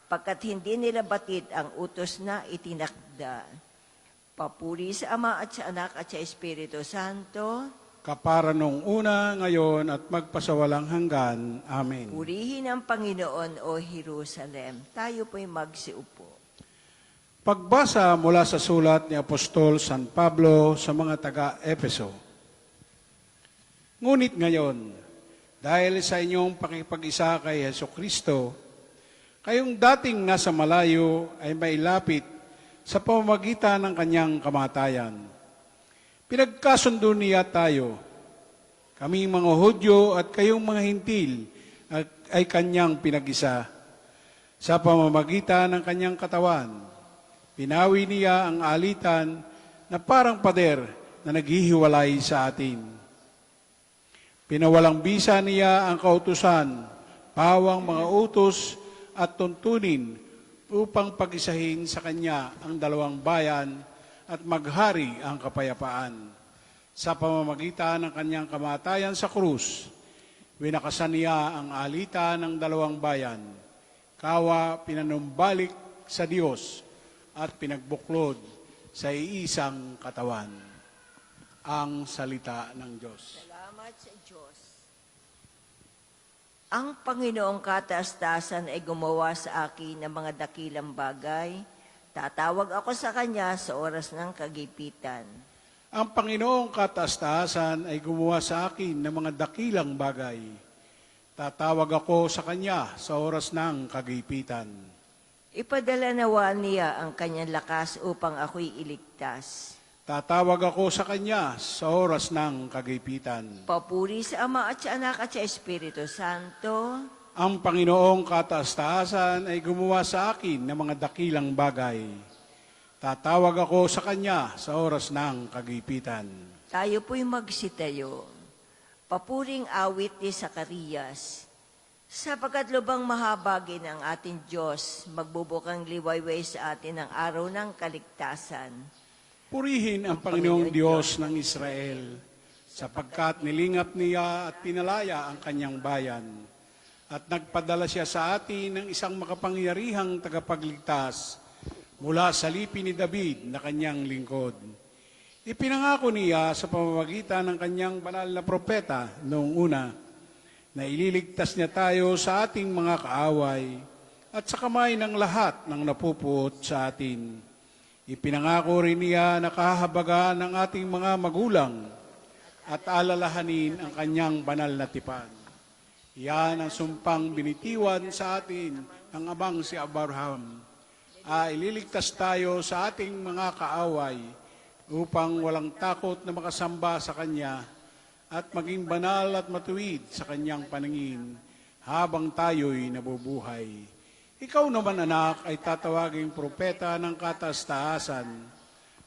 pagkat hindi nila batid ang utos na itinakda. Papuri sa Ama at sa Anak at sa Espiritu Santo. Kapara nung una, ngayon, at magpasawalang hanggan. Amen. Purihin ang Panginoon o Jerusalem. Tayo po'y magsiupo. Pagbasa mula sa sulat ni Apostol San Pablo sa mga taga-Efeso. Ngunit ngayon, dahil sa inyong pakipag-isa kay Heso Kristo, kayong dating nasa malayo ay mailapit sa pamamagitan ng kanyang kamatayan. Pinagkasundo niya tayo, kaming mga Hudyo at kayong mga Hintil ay kanyang pinag-isa. Sa pamamagitan ng kanyang katawan, pinawi niya ang alitan na parang pader na naghihiwalay sa atin. Pinawalang bisa niya ang kautusan, pawang mga utos at tuntunin upang pag-isahin sa kanya ang dalawang bayan at maghari ang kapayapaan. Sa pamamagitan ng kanyang kamatayan sa krus, winakasan niya ang alitan ng dalawang bayan, kawa pinanumbalik sa Diyos at pinagbuklod sa iisang katawan. Ang salita ng Diyos. Salamat sa Diyos. Ang Panginoong kataas-taasan ay gumawa sa akin ng mga dakilang bagay. Tatawag ako sa Kanya sa oras ng kagipitan. Ang Panginoong kataas-taasan ay gumawa sa akin ng mga dakilang bagay. Tatawag ako sa Kanya sa oras ng kagipitan. Ipadala nawa niya ang Kanyang lakas upang ako'y iligtas. Tatawag ako sa Kanya sa oras ng kagipitan. Papuri sa Ama at sa Anak at sa Espiritu Santo. Ang Panginoong kataas-taasan ay gumawa sa akin ng mga dakilang bagay. Tatawag ako sa Kanya sa oras ng kagipitan. Tayo po'y magsitayo. Papuring awit ni Zacarias. Sapagkat lubang mahabagin ang ating Diyos, magbubukang liwayway sa atin ang araw ng kaligtasan. Purihin ang Panginoong Diyos ng Israel, sapagkat nilingap niya at pinalaya ang kanyang bayan, at nagpadala siya sa atin ng isang makapangyarihang tagapagligtas mula sa lipi ni David na kanyang lingkod. Ipinangako niya sa pamamagitan ng kanyang banal na propeta noong una, na ililigtas niya tayo sa ating mga kaaway at sa kamay ng lahat ng napupuot sa atin. Ipinangako rin niya na kahabagan ng ating mga magulang at alalahanin ang kanyang banal na tipan. Yan ang sumpang binitiwan sa atin ng amang si Abraham. Ililigtas tayo sa ating mga kaaway upang walang takot na makasamba sa Kanya at maging banal at matuwid sa Kanyang paningin habang tayo'y nabubuhay. Ikaw naman, anak, ay tatawaging propeta ng kataas-taasan,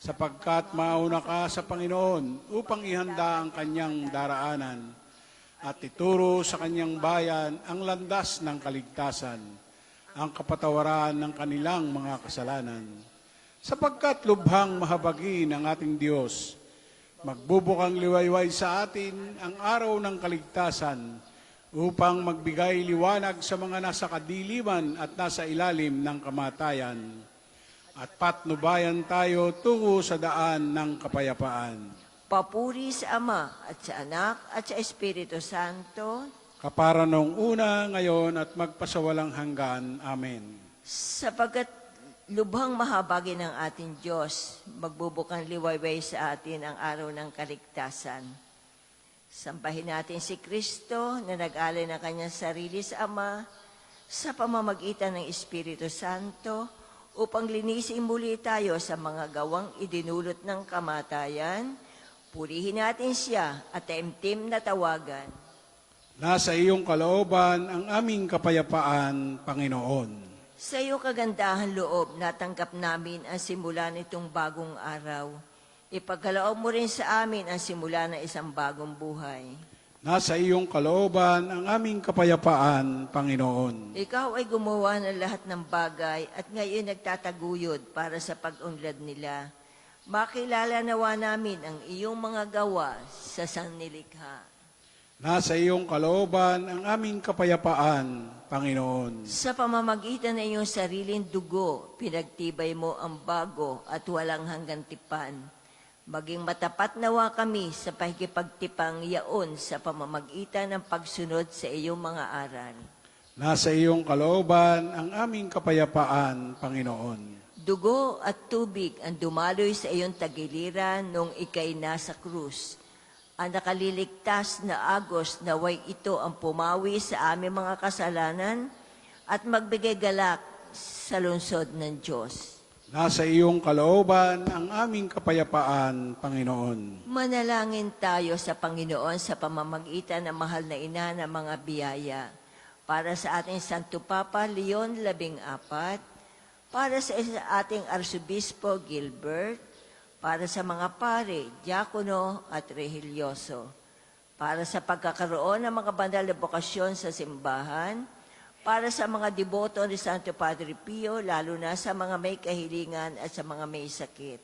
sapagkat mauna ka sa Panginoon upang ihanda ang kanyang daraanan at ituro sa kanyang bayan ang landas ng kaligtasan, ang kapatawaran ng kanilang mga kasalanan. Sapagkat lubhang mahabagin ang ating Diyos, magbubukang liwayway sa atin ang araw ng kaligtasan, upang magbigay liwanag sa mga nasa kadiliman at nasa ilalim ng kamatayan, at patnubayan tayo tungo sa daan ng kapayapaan. Papuri sa Ama at sa Anak at sa Espiritu Santo. Kapara nung una, ngayon, at magpasawalang hanggan. Amen. Sapagkat lubhang mahabagin ng ating Diyos, magbubukang liwayway sa atin ang araw ng kaligtasan. Sambahin natin si Kristo na nag-alay ng kanyang sarili sa Ama sa pamamagitan ng Espiritu Santo upang linisin muli tayo sa mga gawang idinulot ng kamatayan. Purihin natin siya at taimtim na tawagan. Nasa iyong kalooban ang aming kapayapaan, Panginoon. Sa iyong kagandahan loob, natanggap namin ang simula nitong bagong araw. Ipagkaloob mo rin sa amin ang simula ng isang bagong buhay. Nasa iyong kalooban ang aming kapayapaan, Panginoon. Ikaw ay gumawa ng lahat ng bagay at ngayon nagtataguyod para sa pag-unlad nila. Makilala nawa namin ang iyong mga gawa sa sannilikha. Nasa iyong kalooban ang aming kapayapaan, Panginoon. Sa pamamagitan ng iyong sariling dugo, pinagtibay mo ang bago at walang hanggang tipan. Maging matapat nawa kami sa pakikipagtipang yaon sa pamamagitan ng pagsunod sa iyong mga aral. Nasa iyong kalooban ang aming kapayapaan, Panginoon. Dugo at tubig ang dumaloy sa iyong tagiliran nung ikay nasa krus. Ang nakaliligtas na agos naway ito ang pumawi sa aming mga kasalanan at magbigay galak sa lungsod ng Diyos. Nasa iyong kalooban ang aming kapayapaan, Panginoon. Manalangin tayo sa Panginoon sa pamamagitan ng mahal na ina ng mga biyaya para sa ating Santo Papa Leon XIV, para sa ating Arsobispo Gilbert, para sa mga pare, diakono at religyoso, para sa pagkakaroon ng mga banal na bokasyon sa simbahan, para sa mga deboto ni Santo Padre Pio, lalo na sa mga may kahilingan at sa mga may sakit,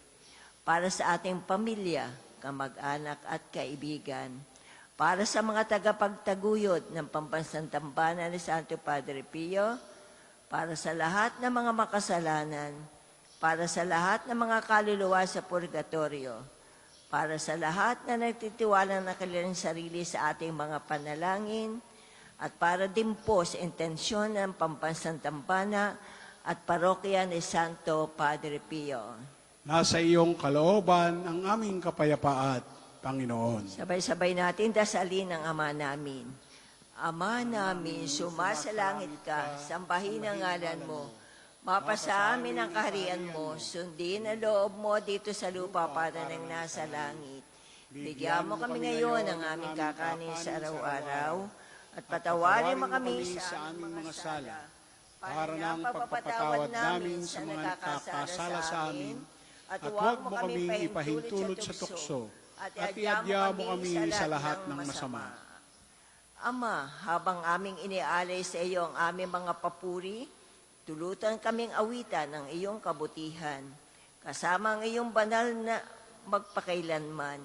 para sa ating pamilya, kamag-anak at kaibigan, para sa mga tagapagtaguyod ng pambansang tambanan ni Santo Padre Pio, para sa lahat ng mga makasalanan, para sa lahat ng mga kaluluwa sa purgatorio, para sa lahat na nagtitiwala ng kanilang sarili sa ating mga panalangin, at para din po sa intensyon ng pambansang tambana at parokya ni Santo Padre Pio. Nasa iyong kalooban ang aming kapayapaan, Panginoon. Sabay-sabay natin dasalin ang Ama namin. Ama namin, sumasalangit ka, sambahin ang ngalan mo. Mapasa amin ang kaharian mo, sundin ang loob mo dito sa lupa para nang nasa langit. Bigyan mo kami ngayon ng aming kakanin sa araw-araw, at patawarin mo kami sa aming mga sala, para nang pagpapatawad namin sa mga nakakasala sa amin, at huwag mo kami ipahintulot sa tukso, at iadya mo kami sa lahat ng masama. Ama, habang aming inialay sa iyo ang aming mga papuri, tulutan kaming awitan ng iyong kabutihan, kasama ang iyong banal na magpakailanman.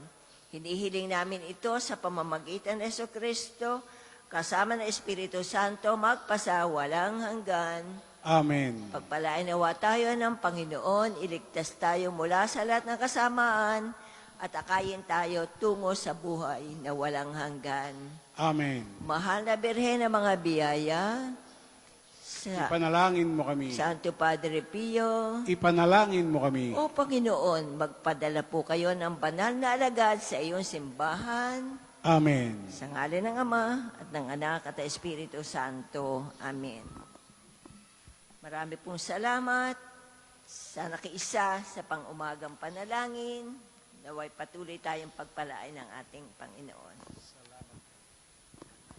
Hinihiling namin ito sa pamamagitan ng Jesucristo, kasama ng Espiritu Santo, magpasawalang hanggan. Amen. Pagpalain nawa tayo ng Panginoon, iligtas tayo mula sa lahat ng kasamaan, at akayin tayo tungo sa buhay na walang hanggan. Amen. Mahal na Birhen ng mga biyaya, sa Ipanalangin mo kami. Santo Padre Pio, Ipanalangin mo kami. o Panginoon, magpadala po kayo ng banal na alagad sa iyong simbahan, Amen. sa ngalan ng Ama at ng Anak at ng Espiritu Santo. Amen. Marami pong salamat sa nakiisa sa pang-umagang panalangin. Naway patuloy tayong pagpalain ng ating Panginoon.